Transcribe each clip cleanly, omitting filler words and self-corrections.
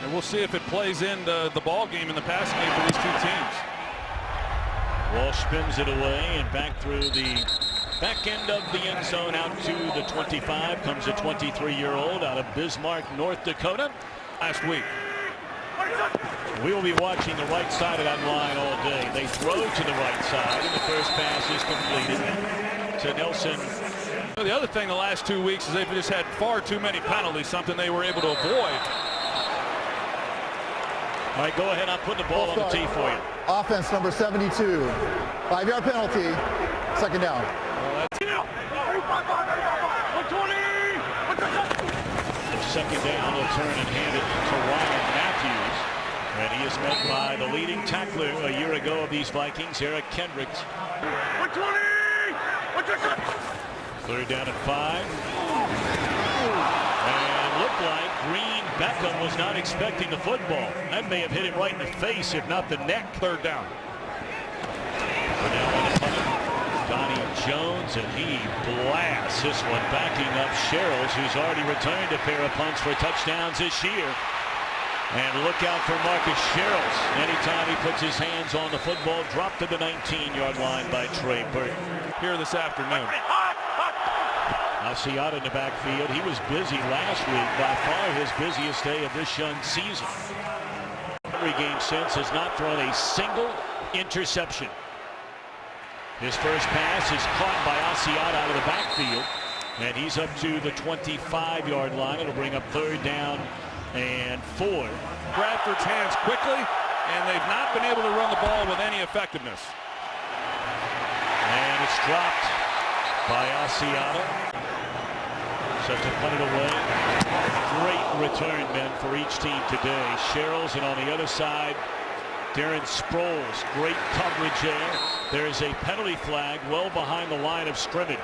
And we'll see if it plays into the ball game in the passing game for these two teams. Walsh spins it away and back through the back end of the end zone out to the 25. Comes a 23-year-old out of Bismarck, North Dakota. Last week. We will be watching the right side of that line all day. They throw to the right side, and the first pass is completed to Nelson. The other thing the last 2 weeks is they've just had far too many penalties, something they were able to avoid. All right, go ahead. I'm putting the ball on the tee for you. Offense number 72. 5-yard penalty. Second down. Second down, they'll turn and hand it to Ryan Matthews. And he is met by the leading tackler a year ago of these Vikings, Eric Kendricks. 3rd down and 5. And it looked like Green Beckham was not expecting the football. That may have hit him right in the face, if not the neck. 3rd down. But now on the punt, Donnie Jones, and he blasts this one, backing up Sherrills, who's already returned a pair of punts for touchdowns this year. And look out for Marcus Sherrills. Anytime he puts his hands on the football, dropped to the 19-yard line by Trey Burton. Here this afternoon. Asiata in the backfield. He was busy last week, by far his busiest day of this young season. Every game since has not thrown a single interception. His first pass is caught by Asiata out of the backfield, and he's up to the 25-yard line. It'll bring up 3rd down and 4. Bradford's hands quickly, and they've not been able to run the ball with any effectiveness. And it's dropped by Asiata. Set to punt it away. Great return, men, for each team today. Sherrills, and on the other side, Darren Sproles. Great coverage there. There's a penalty flag well behind the line of scrimmage.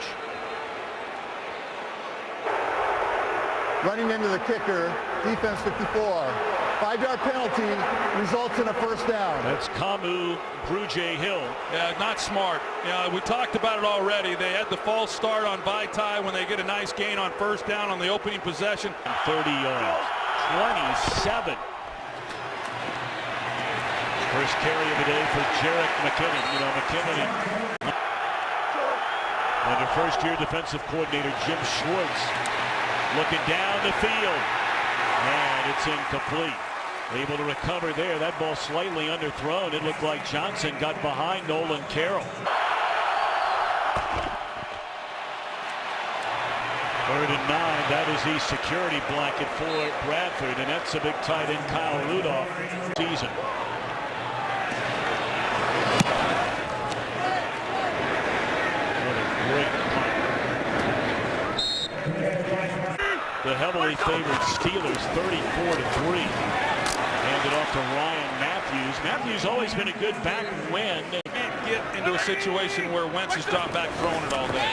Running into the kicker, defense 54. 5-yard penalty results in a first down. That's Kamu Bruje-Hill. Yeah, not smart. We talked about it already. They had the false start on Vaitai when they get a nice gain on first down on the opening possession. 30 yards. 27. First carry of the day for Jerick McKinnon. McKinnon under first-year defensive coordinator Jim Schwartz looking down the field, and it's incomplete. Able to recover there. That ball slightly underthrown. It looked like Johnson got behind Nolan Carroll. 3rd and 9. That is the security blanket for Bradford, and that's a big tight end, Kyle Rudolph, season. What a great punt. The heavily favored Steelers, 34-3. Handed off to Ryan Matthews. Matthews always been a good back when. Can't get into a situation where Wentz has dropped back throwing it all day.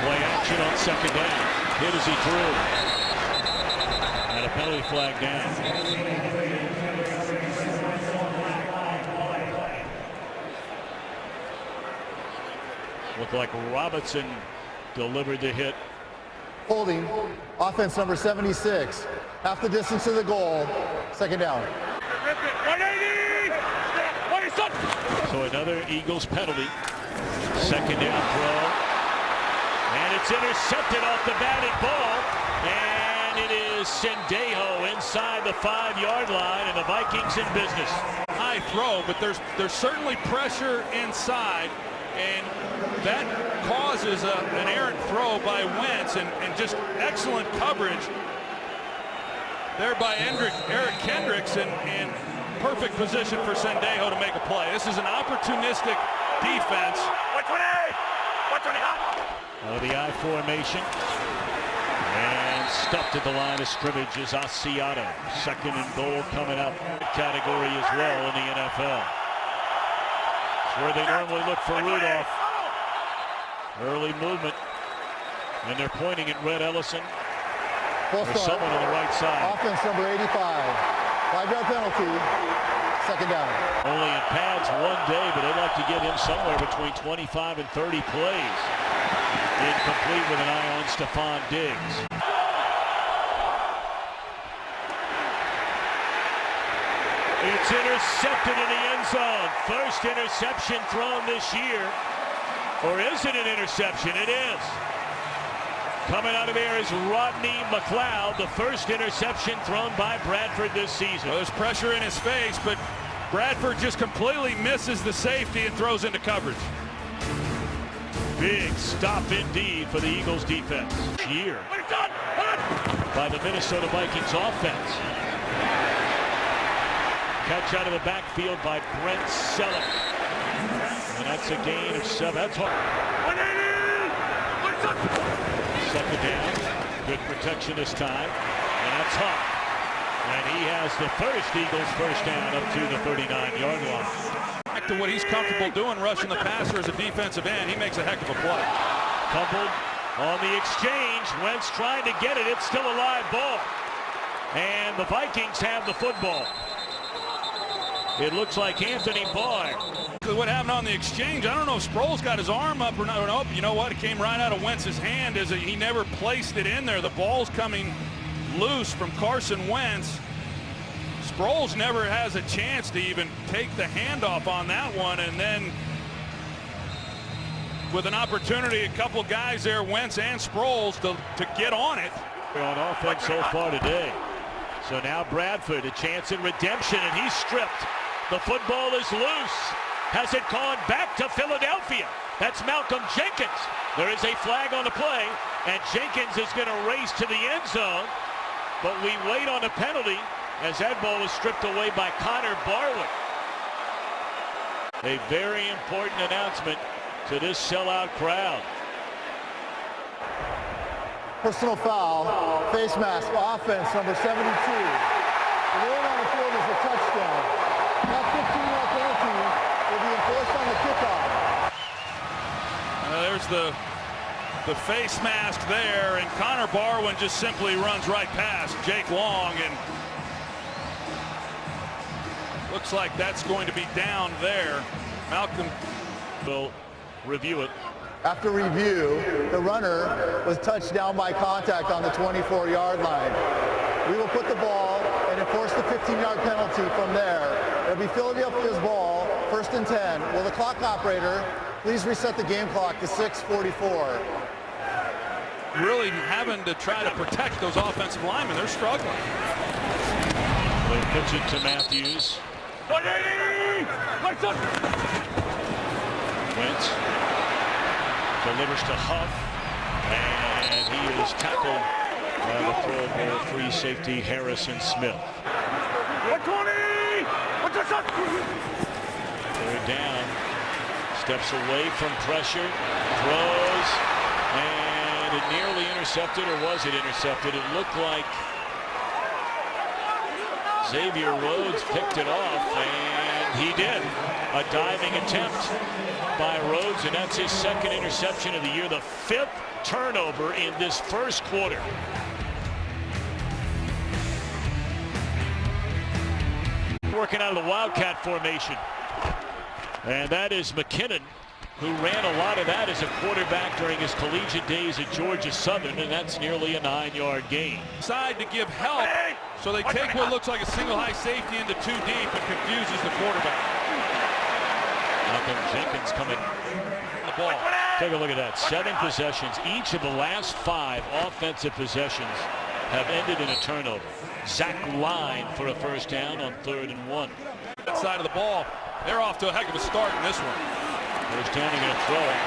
Play action on 2nd down. Hit as he threw. And a penalty flag down. Looked like Robinson delivered the hit. Holding, offense number 76. Half the distance to the goal. 2nd down. 180! So another Eagles penalty. 2nd down throw. And it's intercepted off the batted ball. And it is Sendejo inside the 5-yard line, and the Vikings in business. High throw, but there's certainly pressure inside, and that causes an errant throw by Wentz, and just excellent coverage there by Eric Kendricks, in perfect position for Sendejo to make a play. This is an opportunistic defense. The I formation. And stuffed at the line of scrimmage is Asiata. 2nd and goal coming up. Category as well in the NFL. It's where they normally look for Rudolph. Early movement. And they're pointing at Red Ellison. There's someone on the right side. Offense number 85. 5-yard penalty. 2nd down. Only in pads one day, but they'd like to get him somewhere between 25 and 30 plays. Incomplete with an eye on Stephon Diggs. It's intercepted in the end zone. First interception thrown this year. Or is it an interception? It is. Coming out of there is Rodney McLeod, the first interception thrown by Bradford this season. Well, there's pressure in his face, but Bradford just completely misses the safety and throws into coverage. Big stop indeed for the Eagles defense. Year by the Minnesota Vikings offense. Catch out of the backfield by Brent Selleck. And that's a gain of 7. That's hard. Second down. Good protection this time. And that's Huff. And he has the first Eagles first down up to the 39-yard line. Back to what he's comfortable doing, rushing the passer as a defensive end. He makes a heck of a play. Fumbled on the exchange. Wentz trying to get it. It's still a live ball. And the Vikings have the football. It looks like Anthony Barr. What happened on the exchange, I don't know if Sproles got his arm up or not. Nope. You know what? It came right out of Wentz's hand as he never placed it in there. The ball's coming loose from Carson Wentz. Sproles never has a chance to even take the handoff on that one, and then with an opportunity, a couple guys there, Wentz and Sproles, to get on it. On offense so far today. So now Bradford, a chance in redemption, and he's stripped. The football is loose. Has it gone back to Philadelphia? That's Malcolm Jenkins. There is a flag on the play, and Jenkins is going to race to the end zone. But we wait on a penalty as that ball is stripped away by Connor Barwin. A very important announcement to this sellout crowd. Personal foul, face mask, offense, number 72. The ruling on the field is a touchdown. That 15-yard penalty will be enforced on the kickoff. There's the face mask there, and Connor Barwin just simply runs right past Jake Long, and looks like that's going to be down there. Malcolm will review it. After review, the runner was touched down by contact on the 24-yard line. We will put the ball and enforce the 15-yard penalty from there. It'll be Philadelphia's ball, 1st and 10. Will the clock operator please reset the game clock to 6:44? Really having to try to protect those offensive linemen. They're struggling. They pitch it to Matthews. Wentz delivers to Huff, and he is tackled by the Pro Bowl free safety Harrison Smith. They're down, steps away from pressure, throws, and it nearly intercepted, or was it intercepted? It looked like Xavier Rhodes picked it off, and he did. A diving attempt by Rhodes, and that's his second interception of the year, the 5th turnover in this first quarter. Working out of the Wildcat formation. And that is McKinnon, who ran a lot of that as a quarterback during his collegiate days at Georgia Southern, and that's nearly a 9-yard gain. Side to give help, so they take what looks like a single high safety into 2 deep and confuses the quarterback. Malcolm Jenkins coming the ball. Take a look at that. 7 possessions. Each of the last 5 offensive possessions have ended in a turnover. Zach Line for a first down on 3rd and 1. That side of the ball, they're off to a heck of a start in this one. First down, they're going to throw it.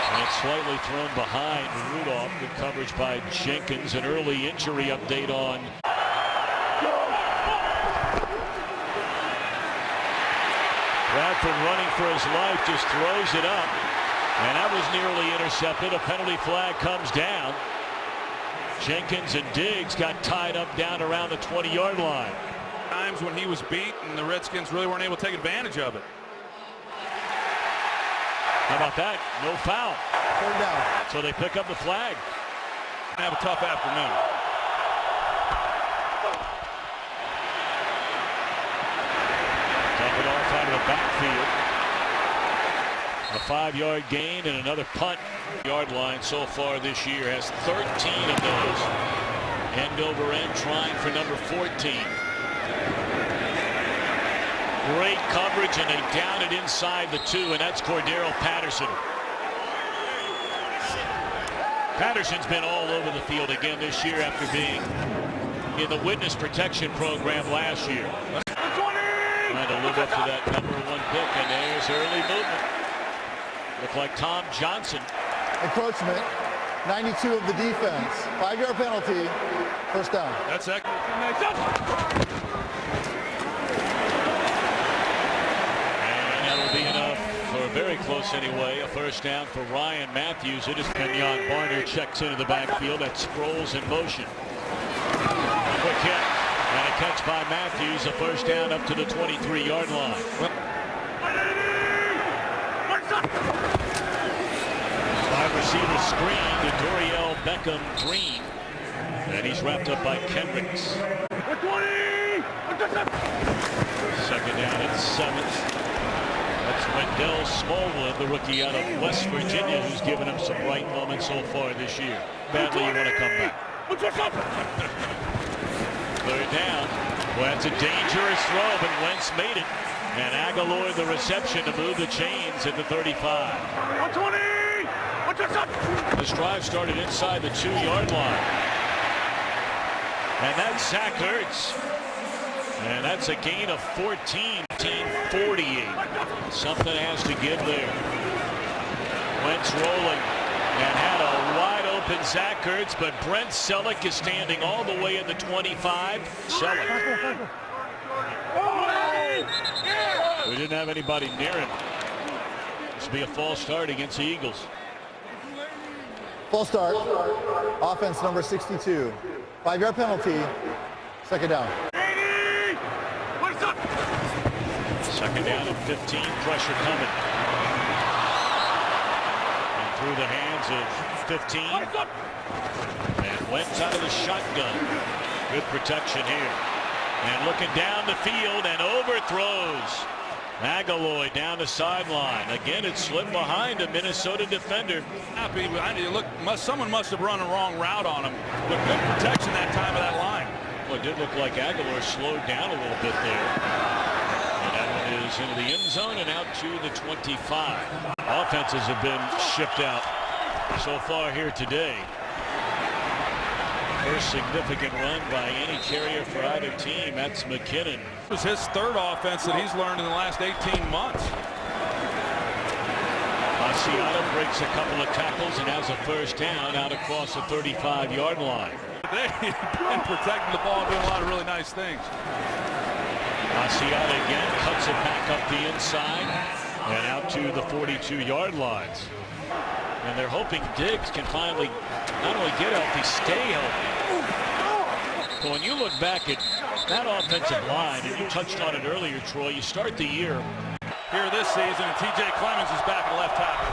And it's slightly thrown behind Rudolph. Good coverage by Jenkins. An early injury update on Bradford running for his life, just throws it up, and that was nearly intercepted. A penalty flag comes down. Jenkins and Diggs got tied up down around the 20-yard line. Times when he was beat, and the Redskins really weren't able to take advantage of it. How about that? No foul. 3rd down. So they pick up the flag. They have a tough afternoon. Dump it off out of the backfield. A 5-yard gain and another punt. Yard line so far this year has 13 of those. End over end trying for number 14. Great coverage, and they down it inside the 2, and that's Cordero Patterson. Patterson's been all over the field again this year after being in the witness protection program last year. Trying to live up to that #1 pick, and there's early movement. Look like Tom Johnson. Encroachment, 92 of the defense. 5-yard penalty, first down. That's excellent. And that'll be enough, or very close anyway, a first down for Ryan Matthews. It is Kenyon Barner checks into the backfield. That Sproles in motion. Quick hit, and a catch by Matthews, a first down up to the 23-yard line. Wide receiver screen to Doriel Beckham Green, and he's wrapped up by Kendricks. Second down and 7. That's Wendell Smallwood, the rookie out of West Virginia, who's given him some bright moments so far this year. Badly you want to come back. Third down. Well, that's a dangerous throw, but Wentz made it. And Aguilar the reception to move the chains at the 35. This drive started inside the 2-yard line. And that's Zach Ertz. And that's a gain of 14, 48. Something has to give there. Wentz rolling and had a wide open Zach Ertz, but Brent Selleck is standing all the way at the 25. Selleck. We didn't have anybody near him. This will be a false start against the Eagles. False start. Offense number 62. 5-yard penalty. Second down. Second down and 15. Pressure coming. And through the hands of 15. And Wentz out of the shotgun. Good protection here. And looking down the field and overthrows. Aguilar down the sideline. Again, it slipped behind a Minnesota defender. Happy. Someone must have run a wrong route on him. But good protection that time of that line. Well, it did look like Aguilar slowed down a little bit there. And that one is into the end zone and out to the 25. Offenses have been shipped out so far here today. First significant run by any carrier for either team. That's McKinnon. It was his third offense that he's learned in the last 18 months. Asiata breaks a couple of tackles and has a first down out across the 35-yard line. They've been protecting the ball and doing a lot of really nice things. Asiata again cuts it back up the inside and out to the 42-yard lines. And they're hoping Diggs can finally not only get healthy, stay healthy. So when you look back at that offensive line, and you touched on it earlier, Troy, you start the year here this season, and T.J. Clemens is back at left tackle.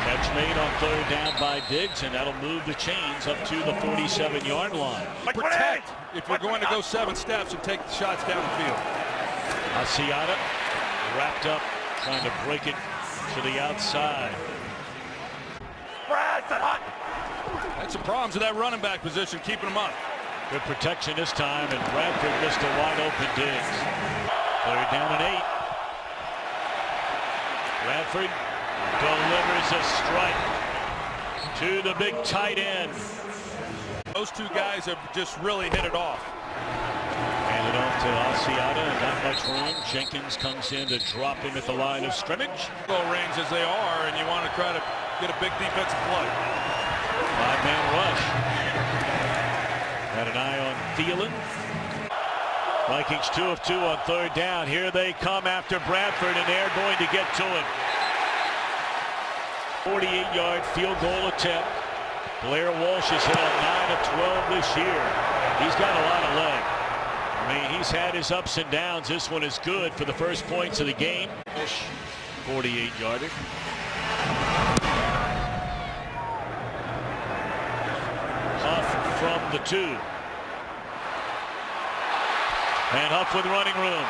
Catch made on third down by Diggs, and that'll move the chains up to the 47-yard line. Protect if you're going to go 7 steps and take the shots down the field. Asiata wrapped up, trying to break it to the outside. Had some problems with that running back position, keeping him up. Good protection this time, and Bradford missed a wide open Diggs. Third down and 8. Bradford delivers a strike to the big tight end. Those two guys have just really hit it off. Handed off to Asiata, and not much room. Jenkins comes in to drop him at the line of scrimmage. Goal range as they are, and you want to try to get a big defensive play. 5-man rush. Had an eye on Thielen. Vikings 2 of 2 on third down. Here they come after Bradford, and they're going to get to him. 48-yard field goal attempt. Blair Walsh has hit on 9 of 12 this year. He's got a lot of leg. I mean, he's had his ups and downs. This one is good for the first points of the game. 48-yarder. Huff from the 2. And Huff with running room.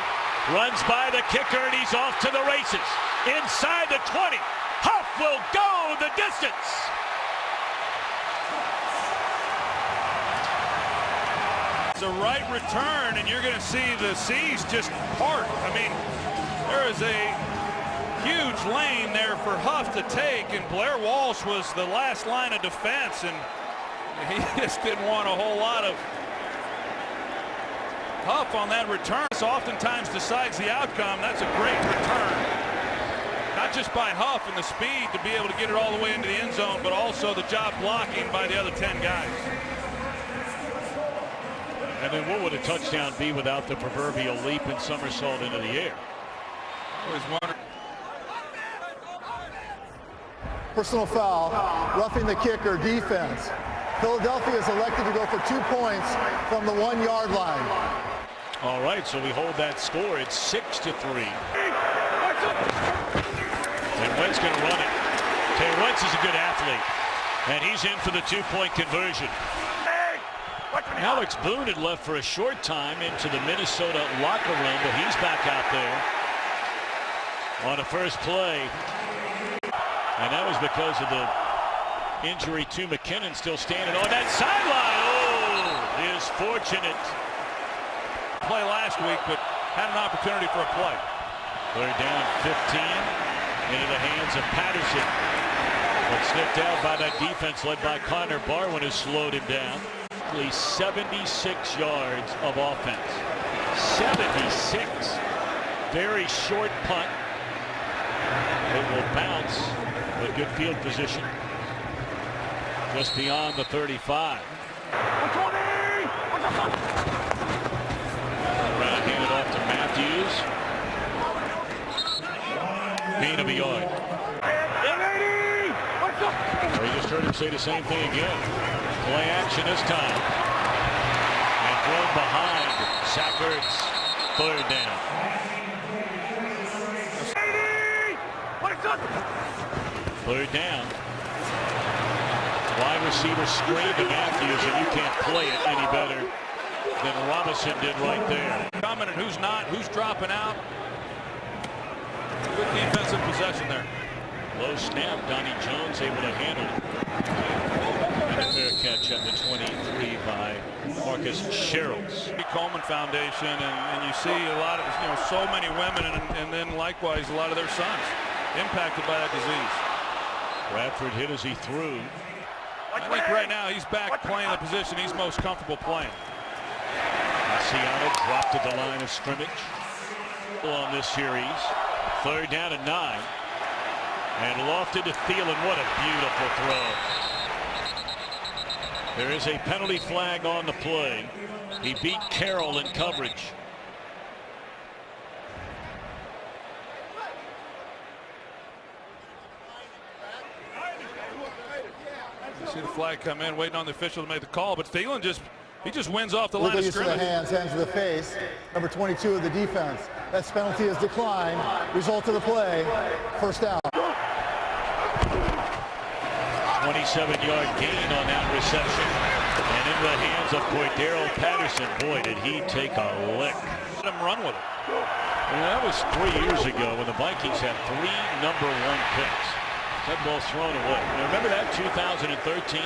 Runs by the kicker, and he's off to the races. Inside the 20. Huff will go the distance. It's a right return, and you're going to see the seas just part. I mean, there is a huge lane there for Huff to take, and Blair Walsh was the last line of defense, and he just didn't want a whole lot of Huff on that return. This oftentimes decides the outcome. That's a great return. Not just by Huff and the speed to be able to get it all the way into the end zone, but also the job blocking by the other 10 guys. And then what would a touchdown be without the proverbial leap and somersault into the air? Personal foul, roughing the kicker, defense. Philadelphia is elected to go for 2 points from the 1 yard line. All right, so we hold that score. It's 6-3. And Wentz going to run it. Okay, Wentz is a good athlete, and he's in for the 2-point conversion. Alex Boone had left for a short time into the Minnesota locker room, but he's back out there on the first play. And that was because of the injury to McKinnon, still standing on that sideline. Oh, is fortunate. Play last week, but had an opportunity for a play. They're down 15 into the hands of Patterson. But sniffed out by that defense led by Connor Barwin, who slowed him down. 76 yards of offense. 76. Very short punt. It will bounce with good field position just beyond the 35. Around, handed off to Matthews. Gain of a yard. We just heard him say the same thing again. Play action this time. And thrown behind. Zach Ertz, 3rd down. Third down. Wide receiver screen to Matthews, and you can't play it any better than Robinson did right there. Coming and who's not, who's dropping out. Good defensive possession there. Low snap, Donnie Jones able to handle it. And a fair catch at the 23 by Marcus Sherrills. Coleman Foundation, and you see a lot of, so many women, and then likewise a lot of their sons impacted by that disease. Bradford hit as he threw. I think right now he's back playing the position he's most comfortable playing. Seattle dropped at the line of scrimmage on this series. 3rd down and 9. And lofted to Thielen. What a beautiful throw. There is a penalty flag on the play. He beat Carroll in coverage. You see the flag come in, waiting on the official to make the call, but Thielen just wins off the line of Use scrimmage. the hands to the face. Number 22 of the defense. That penalty is declined. Result of the play, 1st down. 27-yard gain on that reception. And in the hands of Cordero Patterson. Boy, did he take a lick. Let him run with it. That was 3 years ago when the Vikings had 3 number 1 picks. That ball thrown away. Now remember that 2013,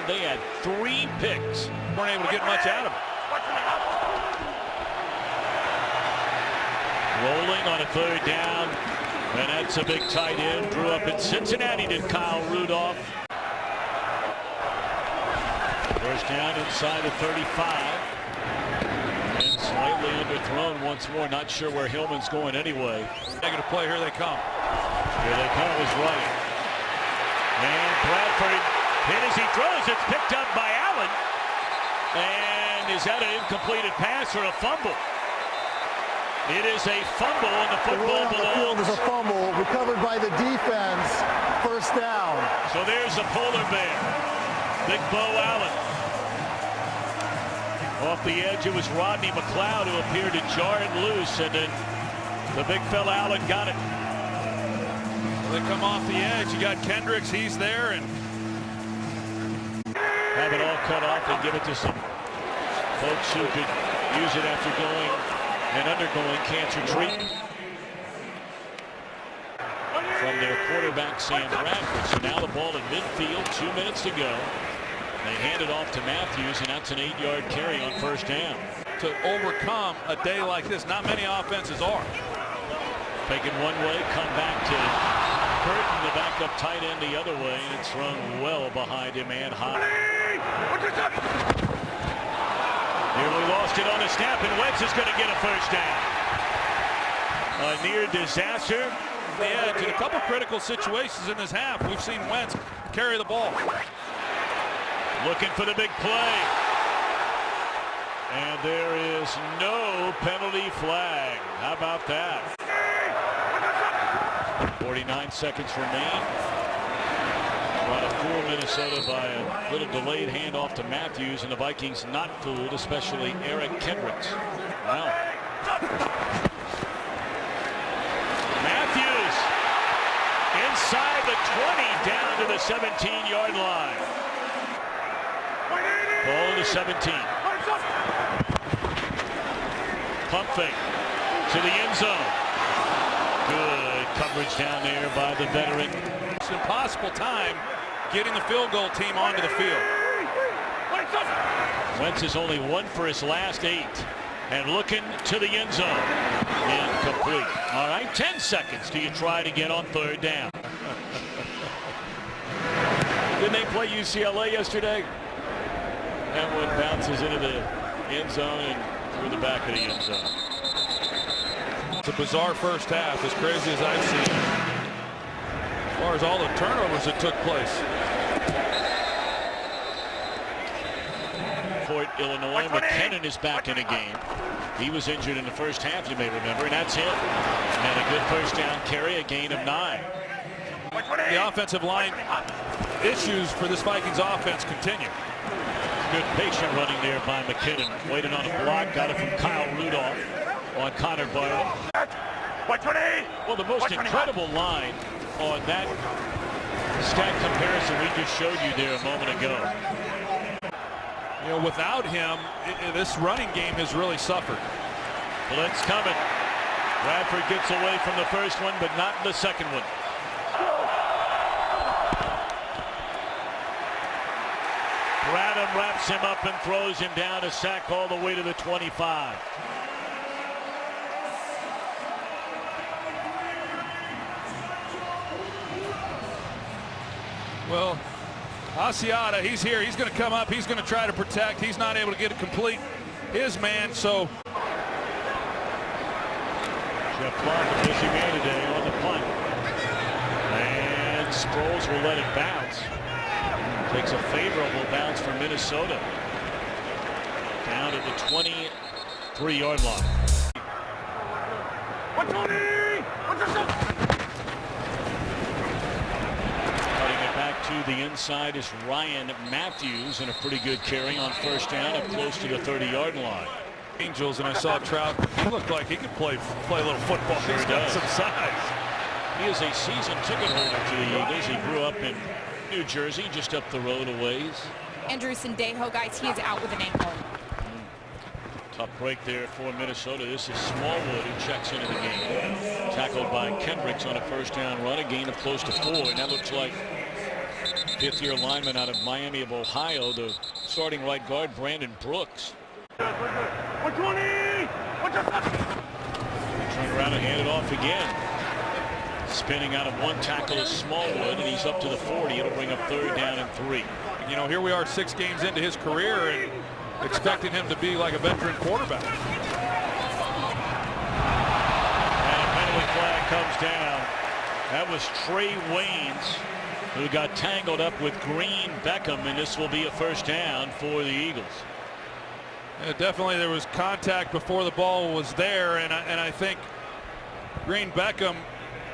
they had 3 picks. Weren't able to get much out of it. Rolling on a 3rd down. And that's a big tight end. Drew up in Cincinnati did Kyle Rudolph. 1st down inside the 35. And slightly underthrown once more. Not sure where Hillman's going anyway. Negative play, here they come. Here they come, was right. And Bradford hit as he throws. It's picked up by Allen. And is that an incompleted pass or a fumble? It is a fumble, and the football belongs. The field is a fumble recovered by the defense. 1st down. So there's the polar bear. Big Bo Allen. Off the edge, it was Rodney McLeod who appeared to jar it loose, and then the big fella Allen got it. They come off the edge. You got Kendricks. He's there, and have it all cut off and give it to some folks who could use it after going and undergoing cancer treatment. From their quarterback Sam Bradford. So now the ball in midfield. 2 minutes to go. They hand it off to Matthews, and that's an 8-yard carry on 1st down. to overcome a day like this. Not many offenses are. Taken one way, come back to Burton, the backup tight end the other way, and it's thrown well behind him and high. Nearly lost it on the snap, and Wentz is going to get a first down. A near disaster. Yeah, in a couple critical situations in this half, we've seen Wentz carry the ball. Looking for the big play. And there is no penalty flag. How about that? 49 seconds remain. Trying to fool Minnesota by a little delayed handoff to Matthews, and the Vikings not fooled, especially Eric Kendricks. Wow. Matthews inside the 20, down to the 17-yard line. Ball to 17. Pump fake to the end zone. Good coverage down there by the veteran. It's an impossible time getting the field goal team onto the field. Wentz is only 1 for his last 8. And looking to the end zone. Incomplete. All right, 10 seconds till you try to get on 3rd down. Didn't they play UCLA yesterday? That one bounces into the end zone and through the back of the end zone. It's a bizarre first half, as crazy as I've seen, as far as all the turnovers that took place. Fort Illinois, McKinnon is back in the game. He was injured in the first half, you may remember, and that's him. And a good first down carry, a gain of 9. The offensive line issues for this Vikings offense continue. Good patient running there by McKinnon. Waited on a block, got it from Kyle Rudolph on Connor Barrow. Well, the most incredible line on that stat comparison we just showed you there a moment ago. You know, without him, this running game has really suffered. Blitz coming. Bradford gets away from the first one, but not the second one. Bradham wraps him up and throws him down, a sack all the way to the 25. Well, Asiata, he's here. He's going to come up. He's going to try to protect. He's not able to get it complete. His man, so. Jeff Clark, a busy man today on the punt. And Sproles will let it bounce. Takes a favorable bounce for Minnesota. Down to the 23-yard line. Cutting it back to the inside is Ryan Matthews, and a pretty good carry on first down up close to the 30-yard line. Angels, and I saw Trout. He looked like he could play a little football. Sure He's got does. some size. He is a season ticket holder to the Eagles. He grew up in New Jersey, just up the road a ways. Andrew Sendejo, guys, he is out with an ankle. Tough break there for Minnesota. This is Smallwood who checks into the game. Tackled by Kendricks on a first down run, a gain of close to 4. And that looks like fifth-year lineman out of Miami of Ohio, the starting right guard, Brandon Brooks. Turn around and hand it off again. Spinning out of one tackle is Smallwood, and he's up to the 40. It'll bring up 3rd down and 3. You know, here we are 6 games into his career and expecting him to be like a veteran quarterback. And a penalty flag comes down. That was Trey Waynes, who got tangled up with Green Beckham, and this will be a first down for the Eagles. Yeah, definitely there was contact before the ball was there, and I think Green Beckham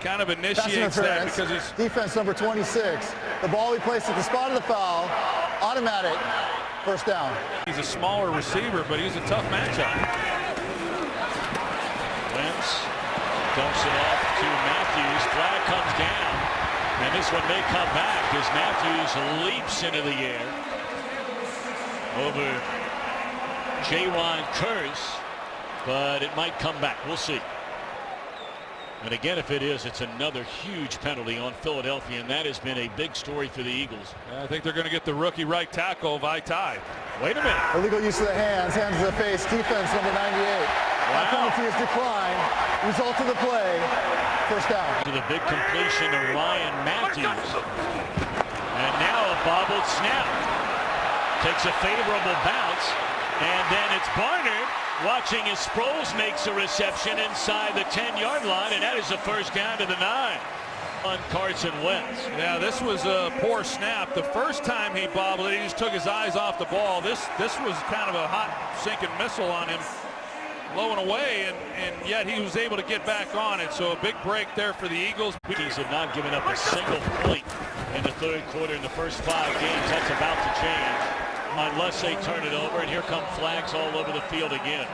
kind of initiates that because he's defense number 26. The ball we placed at the spot of the foul, automatic first down. He's a smaller receiver, but he's a tough matchup. Wentz dumps it off to Matthews. Flag comes down, and this one may come back as Matthews leaps into the air over Jaron Curse, but it might come back. We'll see. And again, if it is, it's another huge penalty on Philadelphia, and that has been a big story for the Eagles. I think they're going to get the rookie right tackle, PHI. Wait a minute. Illegal use of the hands to the face, defense number 98. That penalty is declined. Result of the play, first down. To the big completion to Ryan Matthews. And now a bobbled snap. Takes a favorable bounce, and then it's Barnard watching as Sproles makes a reception inside the 10-yard line, and that is a first down to the 9 on Carson Wentz. Yeah, this was a poor snap. The first time he bobbled it, he just took his eyes off the ball. This was kind of a hot sinking missile on him, low and away, and yet he was able to get back on it. So a big break there for the Eagles. Vikings have not given up a single point in the third quarter in the first 5 games. That's about to change unless they turn it over, and here come flags all over the field again.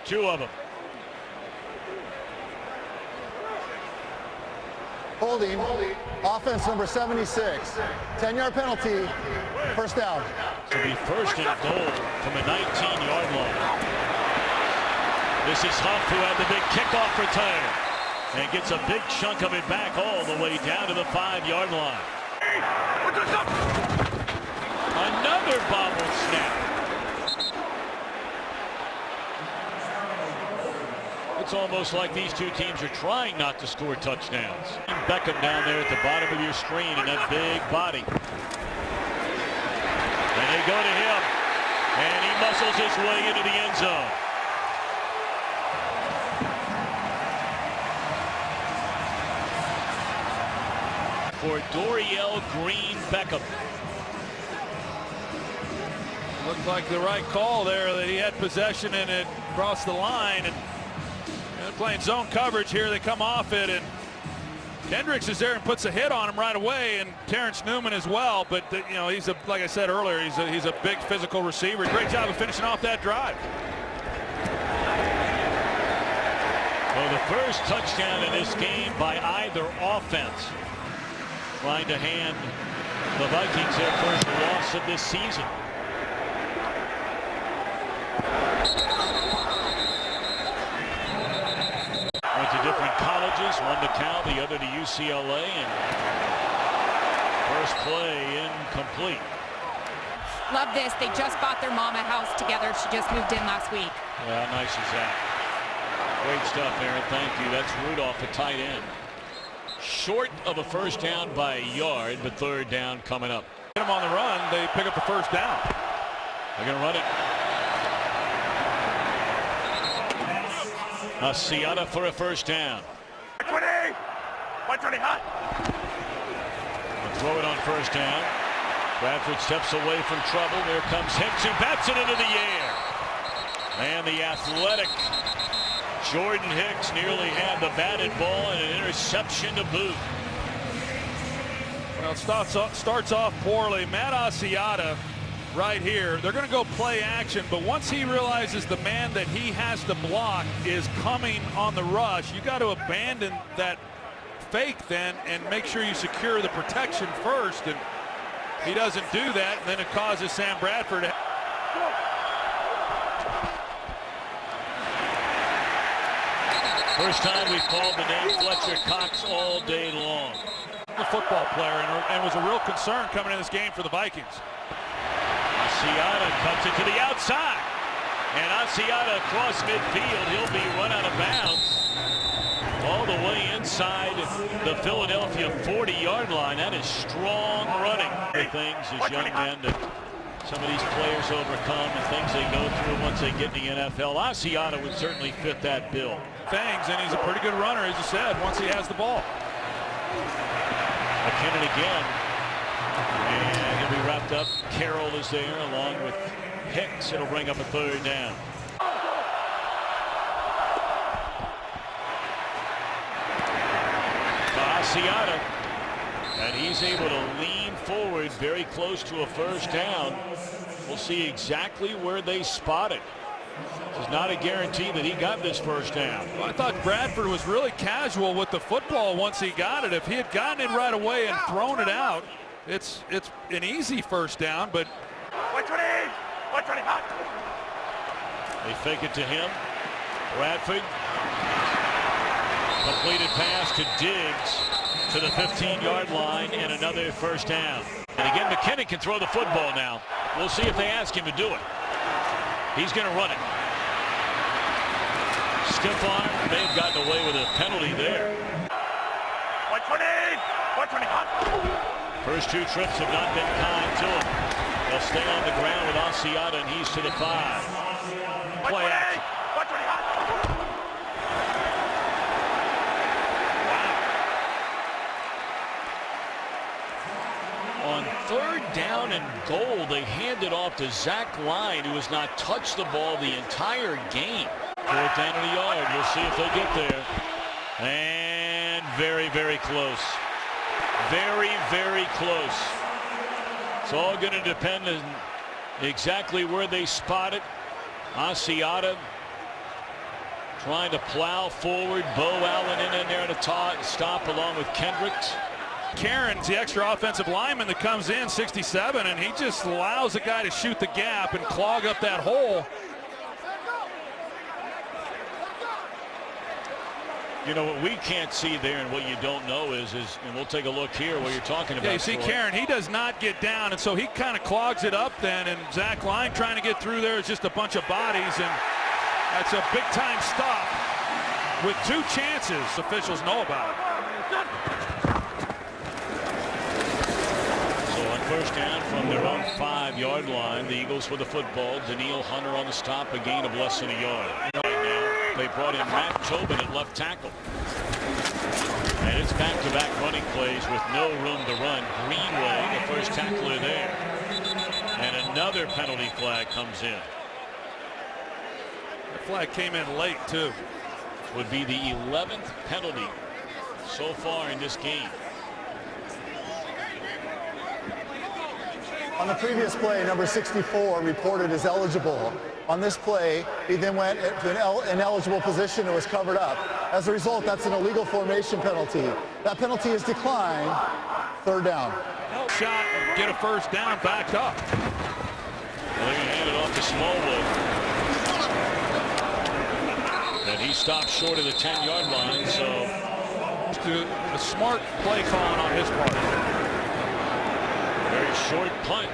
2 of them. Holding, offense number 76. 10-yard penalty, first down. To be first and goal from a 19-yard line. This is Huff, who had the big kickoff return and gets a big chunk of it back all the way down to the 5-yard line. Another bobble snap. It's almost like these two teams are trying not to score touchdowns. Beckham down there at the bottom of your screen, and that big body. And they go to him, and he muscles his way into the end zone. For Dorial Green Beckham. Looked like the right call there, that he had possession and it crossed the line, and they're playing zone coverage here. They come off it, and Kendricks is there and puts a hit on him right away, and Terrence Newman as well. But you know, he's like I said earlier, he's a big physical receiver. Great job of finishing off that drive. Well, the first touchdown in this game by either offense, trying to hand the Vikings their first loss of this season. Went to different colleges, one to Cal, the other to UCLA, and first play incomplete. Love this. They just bought their mom a house together. She just moved in last week. Yeah, how nice is that? Great stuff, Aaron. Thank you. That's Rudolph, the tight end. Short of a first down by a yard, but third down coming up. Get them on the run, they pick up the first down. They're going to run it. Asiata for a first down. 120 hot. They'll throw it on first down. Bradford steps away from trouble. There comes Hicks, who bats it into the air. And the athletic Jordan Hicks nearly had the batted ball and an interception to boot. Well, it starts off poorly. Matt Asiata right here. They're going to go play action, but once he realizes the man that he has to block is coming on the rush, you got to abandon that fake then and make sure you secure the protection first. And he doesn't do that, and then it causes Sam Bradford to... First time we've called the name Fletcher Cox all day long. The football player, and was a real concern coming in this game for the Vikings. Asiata cuts it to the outside, and Asiata across midfield. He'll be run out of bounds all the way inside the Philadelphia 40-yard line. That is strong running. Things as young men that some of these players overcome and things they go through once they get in the NFL. Asiata would certainly fit that bill. Things, and he's a pretty good runner, as you said, once he has the ball. McKinnon again, and he'll be wrapped up. Carroll is there along with Hicks. It'll bring up a third down. Asiata, and he's able to lean forward very close to a first down. We'll see exactly where they spot it. It's not a guarantee that he got this first down. Well, I thought Bradford was really casual with the football once he got it. If he had gotten it right away and thrown it out, it's an easy first down, but 120 hot. They fake it to him. Bradford Completed pass to Diggs to the 15-yard line and another first down. And again, McKinnon can throw the football now. We'll see if they ask him to do it. He's going to run it. Stiff arm, may have gotten away with a penalty there. 120. First two trips have not been kind to him. They'll stay on the ground with Asiata, and he's to the 5. Play action. On third down and goal, they hand it off to Zach Line, who has not touched the ball the entire game. Fourth down and a yard. We'll see if they get there. And very, very close. Very, very close. It's all going to depend on exactly where they spot it. Asiata trying to plow forward. Bo Allen in there to stop along with Kendricks. Cairns, the extra offensive lineman that comes in, 67, and he just allows the guy to shoot the gap and clog up that hole. You know, what we can't see there and what you don't know is and we'll take a look here what you're talking about. Yeah, you see Cairn, he does not get down, and so he kind of clogs it up then, and Zach Line trying to get through there is just a bunch of bodies, and that's a big-time stop with 2 chances. Officials know about it. So on first down from their own 5-yard line, the Eagles with the football. Daniil Hunter on the stop, a gain of less than a yard. They brought in Matt Tobin at left tackle. And it's back-to-back running plays with no room to run. Greenway, the first tackler there. And another penalty flag comes in. The flag came in late, too. Would be the 11th penalty so far in this game. On the previous play, number 64 reported as eligible. On this play, he then went to an ineligible position and was covered up. As a result, that's an illegal formation penalty. That penalty is declined. Third down. Shot, get a first down, backed up. Well, they're going to hand it off to Smallwood. And he stopped short of the 10-yard line, so a smart play calling on his part. Very short punt.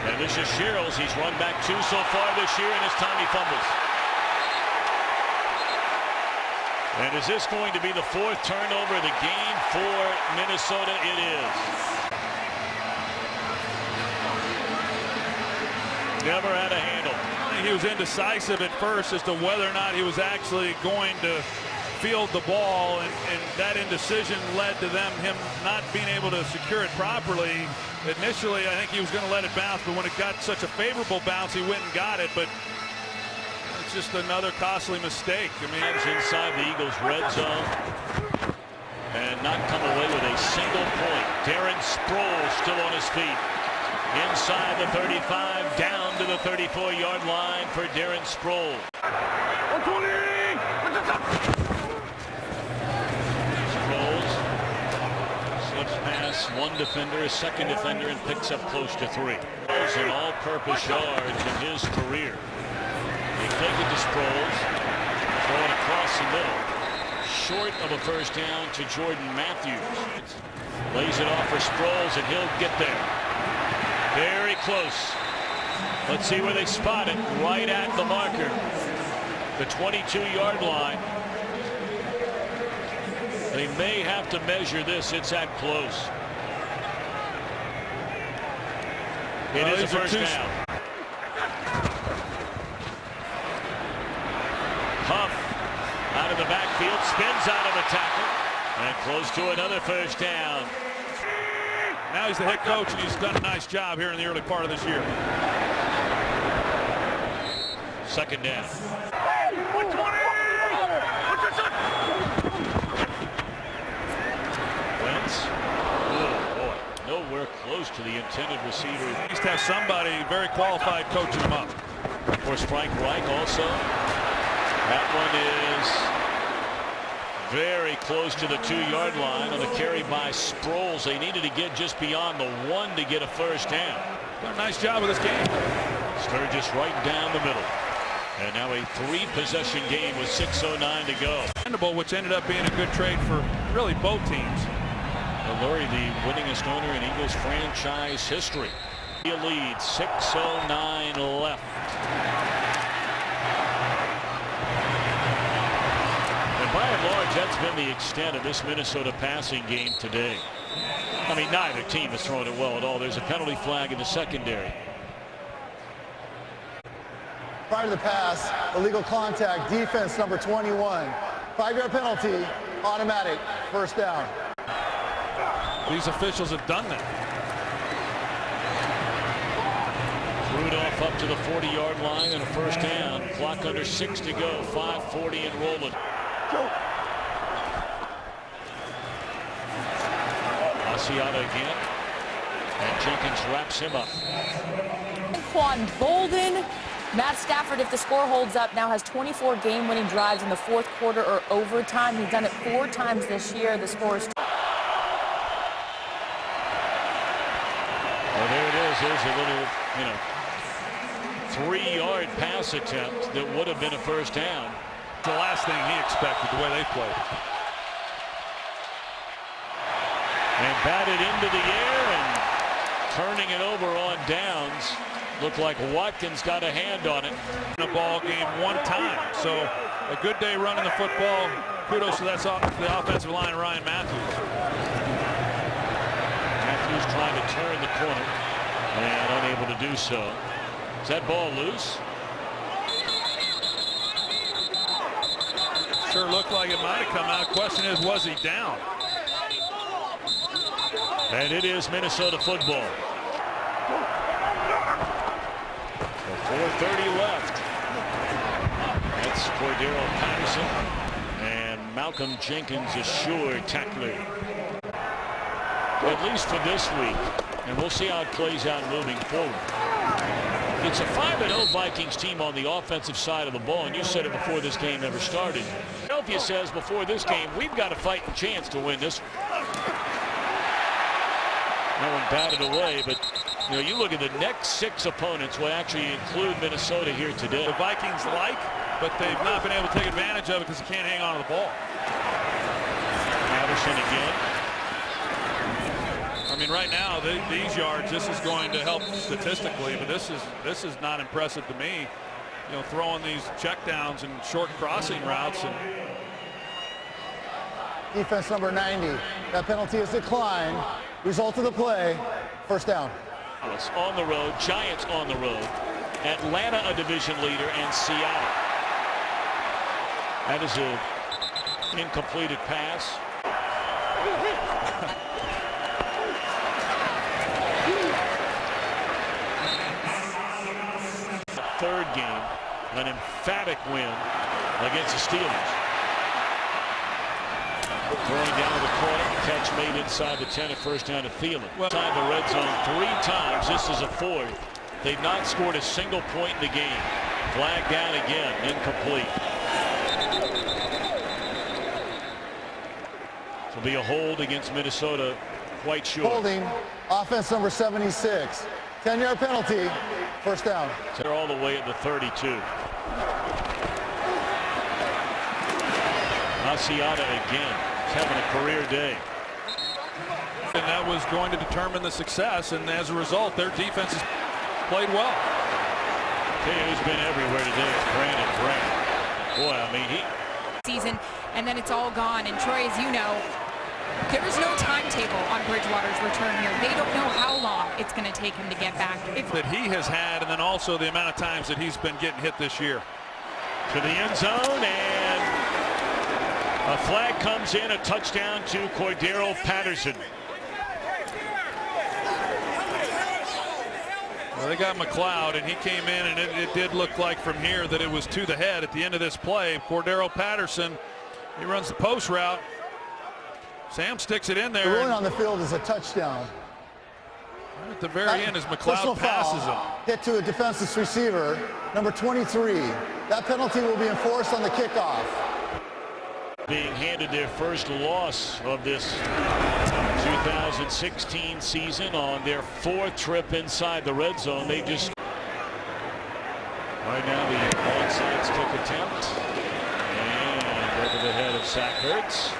And this is Shields. He's run back 2 so far this year, and this time he fumbles. And is this going to be the 4th turnover of the game for Minnesota? It is. Never had a handle. He was indecisive at first as to whether or not he was actually going to field the ball, and that indecision led to him not being able to secure it properly. Initially, I think he was going to let it bounce, but when it got such a favorable bounce, he went and got it. But it's just another costly mistake. I mean, it's inside the Eagles' red zone and not come away with a single point. Darren Sproles still on his feet. Inside the 35, down to the 34-yard line for Darren Sproles. Pass one defender, a second defender, and picks up close to 3. An all-purpose yards in his career. They take it to Sproles, throwing across the middle, short of a first down to Jordan Matthews. Lays it off for Sproles, and he'll get there. Very close. Let's see where they spot it. Right at the marker, the 22-yard line. They may have to measure this. It's that close. It is a first down. Huff out of the backfield, spins out of a tackle, and close to another first down. Now he's the head coach, and he's done a nice job here in the early part of this year. Second down. Nowhere close to the intended receiver. At least have somebody very qualified coaching him up. Of course, Frank Reich also. That one is very close to the 2-yard line on the carry by Sproles. They needed to get just beyond the 1 to get a first down. Done a nice job with this game. Sturgis right down the middle. And now a 3-possession game with 6:09 to go. Which ended up being a good trade for really both teams. Lurie, the winningest owner in Eagles franchise history. He leads, 6:09 left. And by and large, that's been the extent of this Minnesota passing game today. I mean, neither team has thrown it well at all. There's a penalty flag in the secondary. Prior to the pass, illegal contact, defense number 21. 5-yard penalty, automatic, first down. These officials have done that. Rudolph up to the 40-yard line and a first down. Clock under 6 to go, 5:40 and rolling. Asiata again, and Jenkins wraps him up. Quan Bolden. Matt Stafford, if the score holds up, now has 24 game-winning drives in the fourth quarter or overtime. He's done it 4 times this year. The score is... Well, there it is. There's a little, 3-yard pass attempt that would have been a first down. The last thing he expected, the way they played. And batted into the air and turning it over on downs. Looked like Watkins got a hand on it. In a ball game 1 time. So a good day running the football. Kudos to the offensive line, Ryan Matthews. Matthews trying to turn the corner and unable to do so. Is that ball loose? Sure looked like it might have come out. Question is, was he down? And it is Minnesota football. 4:30 left. That's Cordero Patterson and Malcolm Jenkins, a sure tackler. At least for this week, and we'll see how it plays out moving forward. It's a 5-0 Vikings team on the offensive side of the ball, and you said it before this game ever started. Philadelphia says before this game, we've got a fighting chance to win this. No one batted away, but you look at the next 6 opponents will actually include Minnesota here today. The Vikings but they've not been able to take advantage of it because they can't hang on to the ball. Patterson again. I mean, right now, these yards, this is going to help statistically, but this is not impressive to me. Throwing these checkdowns and short crossing routes. And Defense number 90. That penalty is declined. Result of the play, first down. On the road, Giants on the road. Atlanta a division leader, and Seattle. That is an incompleted pass. Third game, an emphatic win against the Steelers. Throwing down the corner, catch made inside the 10, a first down to Thielen. Inside the red zone 3 times. This is a 4th. They've not scored a single point in the game. Flag down again, incomplete. This will be a hold against Minnesota, quite sure. Holding, offense number 76. 10-yard penalty, first down. They're all the way at the 32. Asiata again. Having a career day. And that was going to determine the success, and as a result, their defense has played well. Who's been everywhere today is Brandon Graham. Boy, I mean, season, and then it's all gone. And Troy, as you know, there is no timetable on Bridgewater's return here. They don't know how long it's going to take him to get back. That he has had, and then also the amount of times that he's been getting hit this year. To the end zone, and a flag comes in, a touchdown to Cordero Patterson. Well, they got McLeod, and he came in, and it did look like from here that it was to the head at the end of this play. Cordero Patterson, he runs the post route. Sam sticks it in there. The ruling on the field is a touchdown. At the very end, as McLeod passes him. Hit to a defenseless receiver, number 23. That penalty will be enforced on the kickoff. Being handed their first loss of this 2016 season on their 4th trip inside the red zone. They just Right now the onside kick attempt. And over the head of Zach Ertz.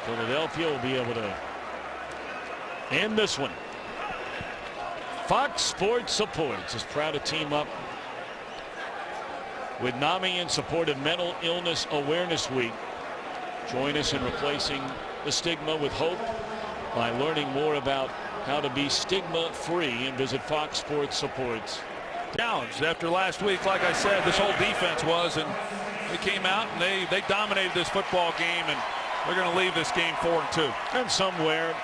Philadelphia will be able to end this one. Fox Sports Supports is proud to team up with NAMI in support of Mental Illness Awareness Week. Join us in replacing the stigma with hope by learning more about how to be stigma-free, and visit Fox Sports Supports. Challenged after last week, like I said, this whole defense was, and they came out and they dominated this football game, and they're going to leave this game 4-2. And somewhere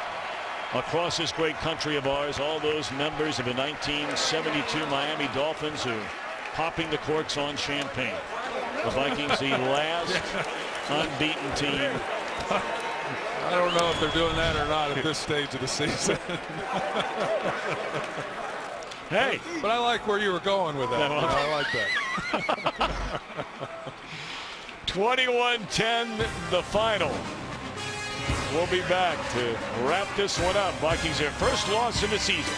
across this great country of ours, all those members of the 1972 Miami Dolphins who are popping the corks on champagne. The Vikings, the last unbeaten team. I don't know if they're doing that or not at this stage of the season. Hey, but I like where you were going with that. I like that. 21-10 the final. We'll be back to wrap this one up. Vikings their first loss of the season.